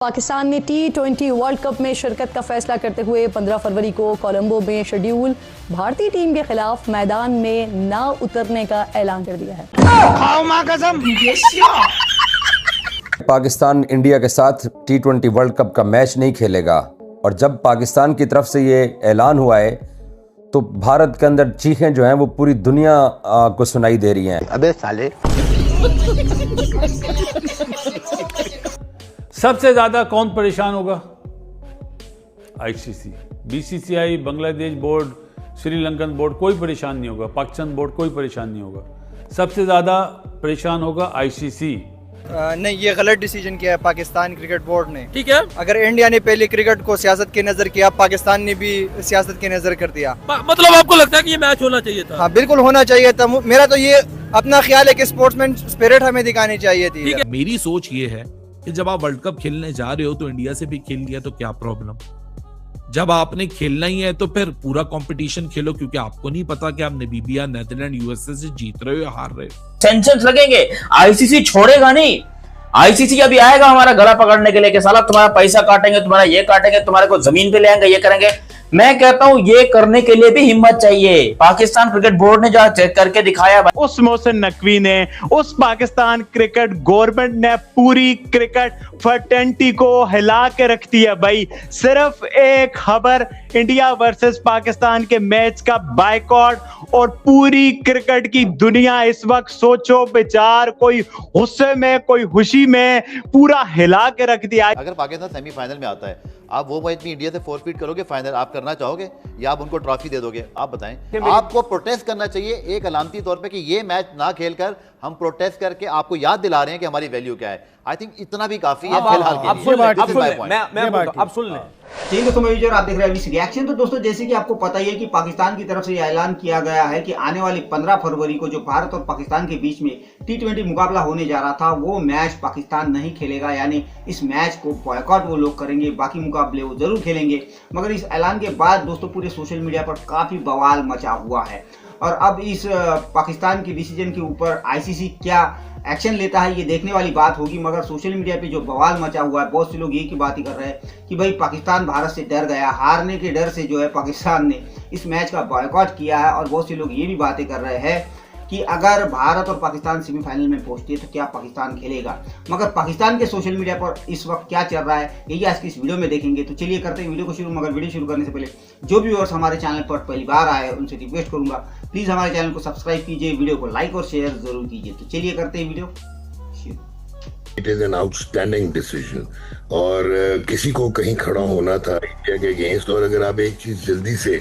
पाकिस्तान ने T20 world cup में शिरकत का फैसला करते हुए 15 फरवरी को कोलंबो में शेड्यूल भारतीय टीम के खिलाफ मैदान में ना उतरने का ऐलान कर दिया है। पाकिस्तान इंडिया के साथ T20 वर्ल्ड कप का मैच नहीं खेलेगा और जब पाकिस्तान की तरफ से ये ऐलान हुआ है तो भारत के अंदर चीखें जो हैं वो पूरी दुनिया को सुनाई दे रही हैं। अबे साले सबसे ज्यादा कौन परेशान होगा? ICC, BCCI, Bangladesh board, Sri Lankan board, कोई परेशान नहीं होगा। पाकिस्तान बोर्ड कोई परेशान नहीं होगा। सबसे ज्यादा परेशान होगा आईसीसी। नहीं, ये गलत डिसीजन किया है पाकिस्तान क्रिकेट बोर्ड ने। ठीक है, अगर इंडिया ने पहले क्रिकेट को सियासत की नजर किया, पाकिस्तान ने भी सियासत की नजर कर दिया। मतलब आपको लगता है कि ये मैच होना चाहिए था? हाँ, बिल्कुल होना चाहिए था। मेरा तो ये अपना ख्याल है कि स्पोर्ट्समैन स्पिरिट हमें दिखानी चाहिए थी। मेरी सोच ये है कि जब आप वर्ल्ड कप खेलने जा रहे हो तो इंडिया से भी खेल लिया तो क्या प्रॉब्लम। जब आपने खेलना ही है तो फिर पूरा कंपटीशन खेलो, क्योंकि आपको नहीं पता कि आप नामीबिया, नेदरलैंड, यूएसए से जीत रहे हो या हार रहे हो। टेंशन लगेंगे, आईसीसी छोड़ेगा नहीं। आईसीसी अभी आएगा हमारा गला पकड़ने के लिए कि साला तुम्हारा पैसा काटेंगे, तुम्हारा ये काटेंगे, तुम्हारे को जमीन पे ले आएंगे, ये करेंगे। मैं कहता हूं ये करने के लिए भी हिम्मत चाहिए। पाकिस्तान क्रिकेट बोर्ड ने जो चेक करके दिखाया, उस मोहसिन नकवी ने, उस पाकिस्तान क्रिकेट गवर्नमेंट ने पूरी क्रिकेट फर्टेंटी को हिला के रख दिया भाई। सिर्फ एक खबर, इंडिया वर्सेस पाकिस्तान के मैच का बायकॉट, और पूरी क्रिकेट की दुनिया इस वक्त सोचो विचार, कोई गुस्से में कोई खुशी में, पूरा हिला के रख दिया। अगर पाकिस्तान सेमीफाइनल में आता है, आप वो मैच में इंडिया से फोरफीट करोगे, फाइनल आप करना चाहोगे या आप उनको ट्रॉफी दे दोगे? आप बताएं। आपको प्रोटेस्ट करना चाहिए एक अलामती तौर पे कि ये मैच ना खेलकर हम प्रोटेस्ट करके आपको याद दिला रहे हैं कि हमारी वैल्यू क्या है। आई थिंक इतना भी काफी है फिलहाल के लिए। आप सुन लें। ठीक है, तो मैं आप देख रहे हैं रिएक्शन। तो दोस्तों, जैसे कि आपको पता ही है कि पाकिस्तान की तरफ से यह ऐलान किया गया है कि आने वाली 15 फरवरी को जो भारत और पाकिस्तान के बीच में T20 मुकाबला होने जा रहा था, वो मैच पाकिस्तान नहीं खेलेगा। यानी इस मैच को बॉयकॉट वो लोग करेंगे, बाकी मुकाबले वो जरूर खेलेंगे। मगर इस ऐलान के बाद दोस्तों पूरे सोशल मीडिया पर काफी बवाल मचा हुआ है। और अब इस पाकिस्तान के डिसीजन के ऊपर आईसीसी क्या एक्शन लेता है, ये देखने वाली बात होगी। मगर सोशल मीडिया पे जो बवाल मचा हुआ है, बहुत से लोग एक ही बात ही कर रहे हैं कि भाई पाकिस्तान भारत से डर गया, हारने के डर से जो है पाकिस्तान ने इस मैच का बॉयकॉट किया है। और बहुत से लोग ये भी बातें कर रहे हैं कि अगर भारत और पाकिस्तान सेमीफाइनल में पहुंचते हैं तो क्या पाकिस्तान खेलेगा। मगर पाकिस्तान के सोशल मीडिया पर इस वक्त क्या चल रहा है, यही आज की इस वीडियो में देखेंगे। तो चलिए करते हैं वीडियो को शुरू। मगर वीडियो शुरू करने से पहले जो व्यूअर्स हमारे चैनल पर पहली बार आए हैं उनसे रिक्वेस्ट करूंगा, प्लीज हमारे चैनल को सब्सक्राइब कीजिए, वीडियो को लाइक और शेयर जरूर कीजिए। तो चलिए करते हैं वीडियो शुरू। It is an outstanding decision और किसी को कहीं खड़ा होना था इंडिया के अगेंस्ट। और अगर आप एक चीज जल्दी से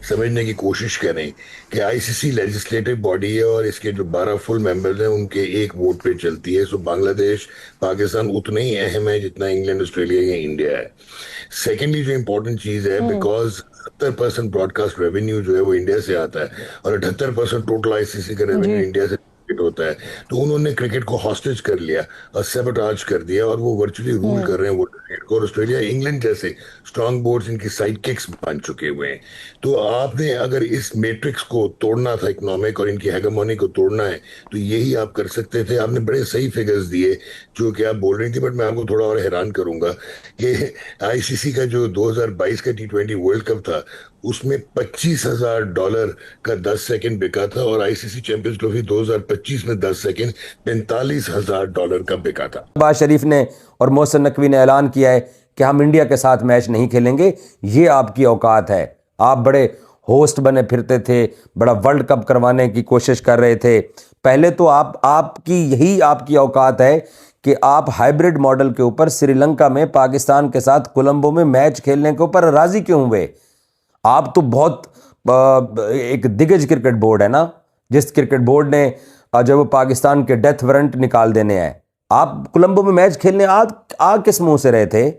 समझने की कोशिश करें कि आईसीसी लेजिस्लेटिव बॉडी है और इसके जो 12 फुल मेंबर्स हैं उनके एक वोट पे चलती है। सो बांग्लादेश, पाकिस्तान उतना ही अहम है जितना इंग्लैंड, ऑस्ट्रेलिया या इंडिया है। सेकेंडली जो इम्पोर्टेंट चीज है, बिकॉज 70% ब्रॉडकास्ट रेवेन्यू जो है वो इंडिया से आता है और 78% टोटल आईसीसी का रेवेन्यू इंडिया से होता है। तो उन्होंने क्रिकेट को हॉस्टेज कर लिया और सैबोटाज कर दिया और वो वर्चुअली रूल कर रहे हैं वो क्रिकेट को। और ऑस्ट्रेलिया, इंग्लैंड जैसे स्ट्रांग बोर्ड्स इनकी साइड किक्स बन चुके हुए हैं। तो आपने अगर इस मैट्रिक्स को तोड़ना था, इकोनॉमिक और इनकी हेगेमोनी को तोड़ना है, तो यही आप कर सकते थे। आपने बड़े सही फिगर्स दिए जो कि आप बोल रही थी, बट मैं आपको थोड़ा और हैरान करूंगा कि आईसीसी का जो 2022 का T20 वर्ल्ड कप था उसमें $25,000 का 10 सेकंड बिका था और आईसीसी चैंपियंस ट्रॉफी 2025 में 10 सेकंड $45,000 का बिका था। शहबाज शरीफ ने और मोहसिन नकवी ने ऐलान किया है कि हम इंडिया के साथ मैच नहीं खेलेंगे। ये आपकी औकात है। आप बड़े होस्ट बने फिरते थे, बड़ा वर्ल्ड कप करवाने की कोशिश कर रहे थे। पहले तो आपकी औकात है कि आप हाइब्रिड मॉडल के ऊपर श्रीलंका में पाकिस्तान के साथ कोलंबो में मैच खेलने के ऊपर राजी क्यों हुए? आप तो बहुत एक दिग्गज क्रिकेट बोर्ड है ना, जिस क्रिकेट बोर्ड ने जब पाकिस्तान के डेथ वारंट निकाल देने हैं, आप कोलंबो में मैच खेलने आ किस मुंह से रहे थे?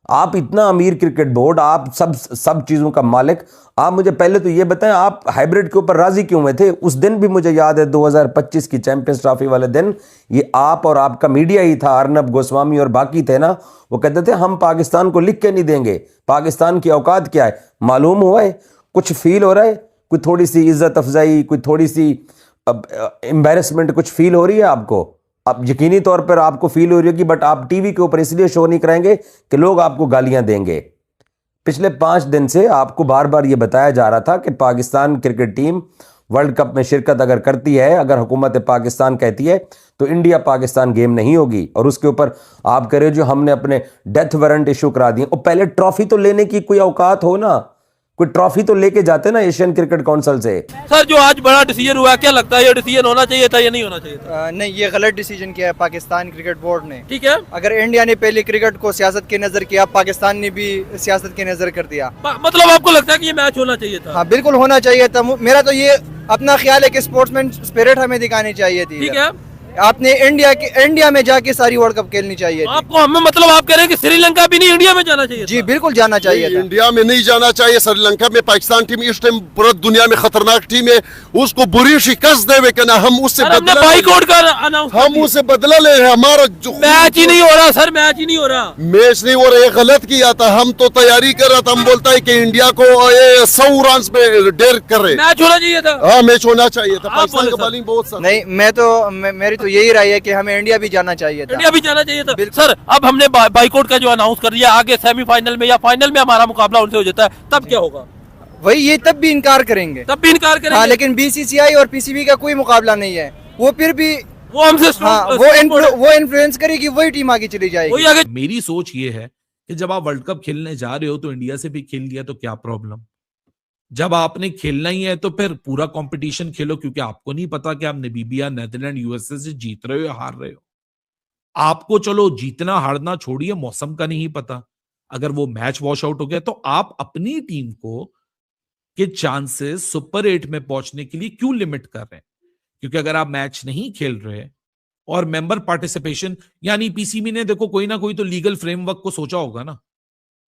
आप इतना अमीर क्रिकेट बोर्ड, आप सब चीज़ों का मालिक, आप मुझे पहले तो ये बताएं आप हाइब्रिड के ऊपर राजी क्यों हुए थे? उस दिन भी मुझे याद है 2025 की चैंपियंस ट्रॉफी वाले दिन, ये आप और आपका मीडिया ही था, अर्नब गोस्वामी और बाकी थे ना, वो कहते थे हम पाकिस्तान को लिख के नहीं देंगे, पाकिस्तान की औकात क्या है। मालूम हुआ है, कुछ फील हो रहा है, कोई थोड़ी सी इज्जत अफजाई, कोई थोड़ी सी एम्बैरेसमेंट कुछ फील हो रही है आपको? अब यकीनी तौर पर आपको फील हो रही होगी, बट आप टीवी के ऊपर इसलिए शो नहीं कराएंगे कि लोग आपको गालियां देंगे। पिछले 5 दिन से आपको बार बार यह बताया जा रहा था कि Pakistan cricket team world cup में शिरकत अगर करती है, अगर हुकूमत पाकिस्तान कहती है तो इंडिया पाकिस्तान गेम नहीं होगी। और उसके ऊपर आप कह रहे हो जो हमने अपने डेथ वारंट इशू करा दिए। और पहले ट्रॉफी तो लेने की कोई औकात हो ना, कोई ट्रॉफी तो लेके जाते ना एशियन क्रिकेट काउंसिल से। सर जो आज बड़ा डिसीजन हुआ, क्या लगता है ये डिसीजन होना चाहिए था या नहीं होना चाहिए था? नहीं, ये गलत डिसीजन किया है पाकिस्तान क्रिकेट बोर्ड ने। ठीक है, अगर इंडिया ने पहले क्रिकेट को सियासत की नजर किया, पाकिस्तान ने भी सियासत की नजर कर दिया। मतलब आपको लगता है कि ये मैच होना चाहिए था? हाँ, बिल्कुल होना चाहिए था। मेरा तो ये अपना ख्याल है कि स्पोर्ट्समैन स्पिरिट हमें दिखानी चाहिए थी। ठीक है, आपने इंडिया में जाके सारी वर्ल्ड कप खेलनी चाहिए। आपको हमें मतलब आप कह रहे हैं कि श्रीलंका भी नहीं इंडिया में जाना चाहिए? जी बिल्कुल जाना चाहिए था। इंडिया में नहीं जाना चाहिए, श्रीलंका में। पाकिस्तान टीम इस टाइम पूरा दुनिया में खतरनाक टीम है, उसको बुरी शिकस्त देवे के ना हम उससे बदला, बाइकआउट का अनाउंस, हम उससे बदला ले रहे हैं। हमारा जो मैच ही नहीं हो रहा सर, मैच ही नहीं हो रहा, मैच नहीं हो रहा, ये गलत किया था। हम तो तैयारी कर रहा था, हम बोलता है कि इंडिया को 100 रन पे डेर कर रहे। मैच होना चाहिए था। हाँ, मैच होना चाहिए था। पाकिस्तान का बॉलिंग बहुत नहीं, मेरी तो यही राय है कि हमें इंडिया भी जाना चाहिए था। इंडिया भी जाना चाहिए था सर। अब हमने बाइकआउट का जो अनाउंस कर दिया, आगे सेमीफाइनल में या फाइनल में हमारा मुकाबला उनसे हो जाता है, तब क्या होगा? वही, ये तब भी इनकार करेंगे, तब भी इनकार करेंगे। हाँ, लेकिन बीसीसीआई और पीसीबी का कोई मुकाबला नहीं है। वो फिर भी वो हमसे वो इन्फ्लुएंस करेगी, वही टीम आगे चली जाएगी। मेरी सोच ये है कि जब आप वर्ल्ड कप खेलने जा रहे हो तो इंडिया से भी खेल लिया तो क्या प्रॉब्लम। जब आपने खेलना ही है तो फिर पूरा कंपटीशन खेलो, क्योंकि आपको नहीं पता कि आप नामीबिया, नीदरलैंड, यूएसए से जीत रहे हो या हार रहे हो। आपको चलो जीतना हारना छोड़िए, मौसम का नहीं पता। अगर वो मैच वॉश आउट हो गया तो आप अपनी टीम को के चांसेस सुपर 8 में पहुंचने के लिए क्यों लिमिट कर रहे हैं? क्योंकि अगर आप मैच नहीं खेल रहे और मेंबर पार्टिसिपेशन, यानी पीसीबी ने देखो कोई ना कोई तो लीगल फ्रेमवर्क को सोचा होगा ना।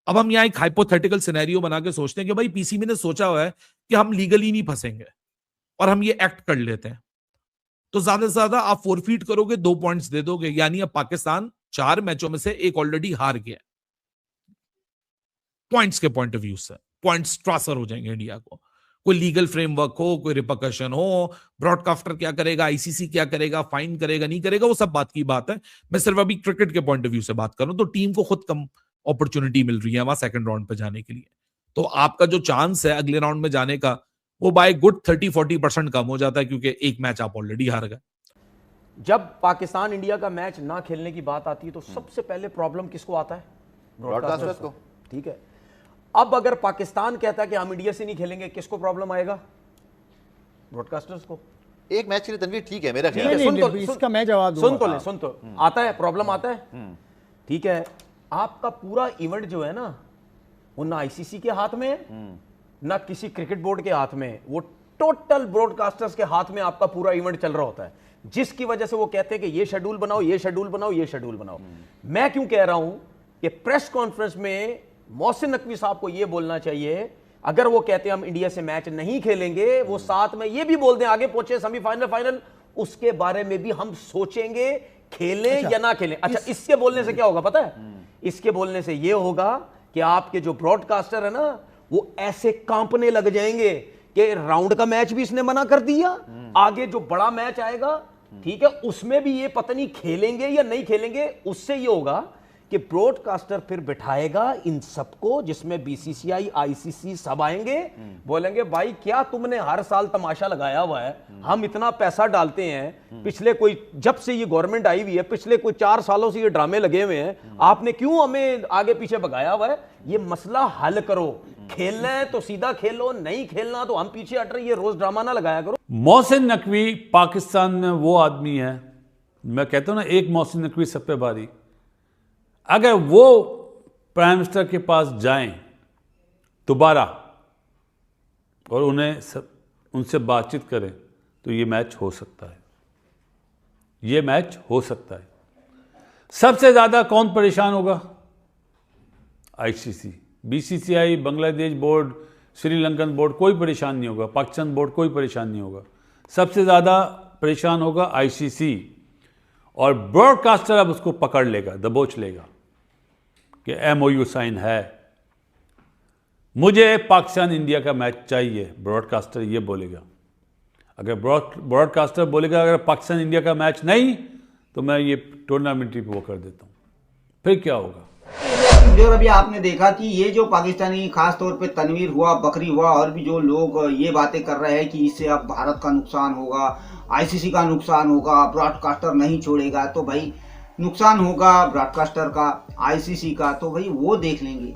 अब हम यहाँ एक हाइपोथेटिकल सिनेरियो बना के सोचते हैं कि भाई पीसीबी ने सोचा हुआ है कि हम लीगली नहीं फंसेंगे और हम ये एक्ट कर लेते हैं, तो ज्यादा से ज्यादा आप फोरफीट करोगे, 2 पॉइंट्स दे दोगे। यानी अब पाकिस्तान 4 मैचों में से एक ऑलरेडी हार गया। पॉइंट्स के पॉइंट ऑफ व्यू से पॉइंट्स ट्रांसफर हो जाएंगे इंडिया को। कोई लीगल फ्रेमवर्क हो, कोई रिपरकशन हो, ब्रॉडकास्टर क्या करेगा, आईसीसी क्या करेगा, फाइन करेगा नहीं करेगा, वो सब बात की बात है। मैं सिर्फ अभी क्रिकेट के पॉइंट ऑफ व्यू से बात कर रहा हूं। तो टीम को खुद कम अपॉर्चुनिटी मिल रही है वहां सेकंड राउंड पे जाने के लिए, तो आपका जो चांस है अगले राउंड में जाने का वो बाय गुड 30-40% कम हो जाता है, क्योंकि एक मैच आप ऑलरेडी हार गए। जब पाकिस्तान इंडिया का मैच ना खेलने की बात आती है तो सबसे पहले प्रॉब्लम किसको आता है? ब्रॉडकास्टर्स को। ठीक है, अब अगर पाकिस्तान कहता है कि हम इंडिया से नहीं खेलेंगे, किसको प्रॉब्लम आएगा? ब्रॉडकास्टर्स को। एक मैच के लिए तनवीर ठीक है मेरा ख्याल है। सुन तो हाँ। आता है, प्रॉब्लम आता है। ठीक है, आपका पूरा इवेंट जो है ना वो ना आईसीसी के हाथ में है ना किसी क्रिकेट बोर्ड के हाथ में, वो टोटल ब्रॉडकास्टर्स के हाथ में आपका पूरा इवेंट चल रहा होता है, जिसकी वजह से वो कहते हैं कि ये शेड्यूल बनाओ, ये शेड्यूल बनाओ, ये शेड्यूल बनाओ। मैं क्यों कह रहा हूं कि प्रेस कॉन्फ्रेंस में मोहसिन नकवी साहब को यह बोलना चाहिए, अगर वो कहते हैं हम इंडिया से मैच नहीं खेलेंगे, वो साथ में ये भी बोल दें आगे पहुंचे सेमीफाइनल, फाइनल, उसके बारे में भी हम सोचेंगे खेलें या ना खेलें। अच्छा, इसके बोलने से क्या होगा पता है? इसके बोलने से यह होगा कि आपके जो ब्रॉडकास्टर है ना वो ऐसे कांपने लग जाएंगे कि राउंड का मैच भी इसने मना कर दिया, आगे जो बड़ा मैच आएगा, ठीक है, उसमें भी ये पता नहीं खेलेंगे या नहीं खेलेंगे। उससे ये होगा कि ब्रॉडकास्टर फिर बिठाएगा इन सबको, जिसमें बीसीसीआई, आईसीसी सब आएंगे, बोलेंगे भाई क्या तुमने हर साल तमाशा लगाया हुआ है, हम इतना पैसा डालते हैं, पिछले कोई जब से ये गवर्नमेंट आई हुई है पिछले कोई 4 सालों से ये ड्रामे लगे हुए हैं, आपने क्यों हमें आगे पीछे भगाया हुआ है, ये मसला हल करो। खेलना है तो सीधा खेलो, नहीं खेलना तो हम पीछे हट रहे, ये रोज ड्रामा ना लगाया करो। मोहसिन नकवी पाकिस्तान में वो आदमी है, मैं कहता हूं ना एक मोहसिन नकवी सब पे भारी। अगर वो प्राइम मिनिस्टर के पास जाएं दोबारा और उनसे बातचीत करें तो ये मैच हो सकता है, ये मैच हो सकता है। सबसे ज्यादा कौन परेशान होगा? ICC, BCCI, Bangladesh board, Sri Lankan board, कोई परेशान नहीं होगा, पाकिस्तान बोर्ड कोई परेशान नहीं होगा। सबसे ज़्यादा परेशान होगा आईसीसी, और ब्रॉडकास्टर अब उसको पकड़ लेगा, दबोच लेगा कि एमओयू साइन है, मुझे पाकिस्तान इंडिया का मैच चाहिए, ब्रॉडकास्टर ये बोलेगा। अगर ब्रॉडकास्टर बोलेगा अगर पाकिस्तान इंडिया का मैच नहीं तो मैं ये टूर्नामेंट ही वो कर देता हूँ, फिर क्या होगा। जो अभी आपने देखा कि ये जो पाकिस्तानी खास तौर पे तनवीर हुआ, बकरी हुआ और भी जो लोग ये बातें कर रहे हैं कि इससे अब भारत का नुकसान होगा, आईसीसी का नुकसान होगा, ब्रॉडकास्टर नहीं छोड़ेगा, तो भाई नुकसान होगा ब्रॉडकास्टर का, आईसीसी का, तो भाई वो देख लेंगे।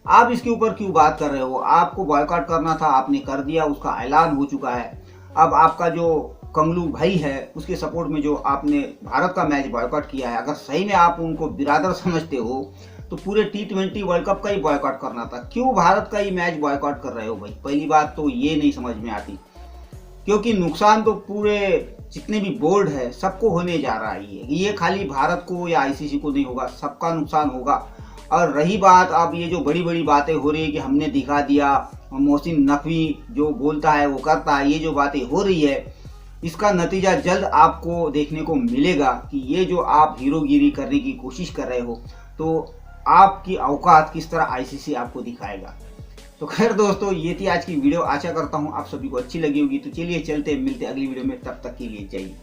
आप इसके ऊपर क्यों बात कर रहे हो? आपको बॉयकॉट करना था, आपने कर दिया, उसका ऐलान हो चुका है। अब आपका जो कंगलू भाई है उसके सपोर्ट में जो आपने भारत का मैच बॉयकॉट किया है, अगर सही में आप उनको बिरादर समझते हो तो पूरे T20 वर्ल्ड कप का ही बॉयकॉट करना था। क्यों भारत का ही मैच बॉयकॉट कर रहे हो भाई? पहली बात तो ये नहीं समझ में आती, क्योंकि नुकसान तो पूरे जितने भी बोर्ड है सबको होने जा रहा है। ये खाली भारत को या आईसीसी को नहीं होगा, सबका नुकसान होगा। और रही बात अब ये जो बड़ी बड़ी बातें हो रही है कि हमने दिखा दिया, मोहसिन नकवी जो बोलता है वो करता है, ये जो बातें हो रही है इसका नतीजा जल्द आपको देखने को मिलेगा कि ये जो आप हीरोगिरी करने की कोशिश कर रहे हो तो आपकी औकात किस तरह आईसीसी आपको दिखाएगा। तो खैर दोस्तों, ये थी आज की वीडियो। आशा करता हूँ आप सभी को अच्छी लगी होगी। तो चलिए चलते मिलते अगली वीडियो में, तब तक के लिए जय हिंद।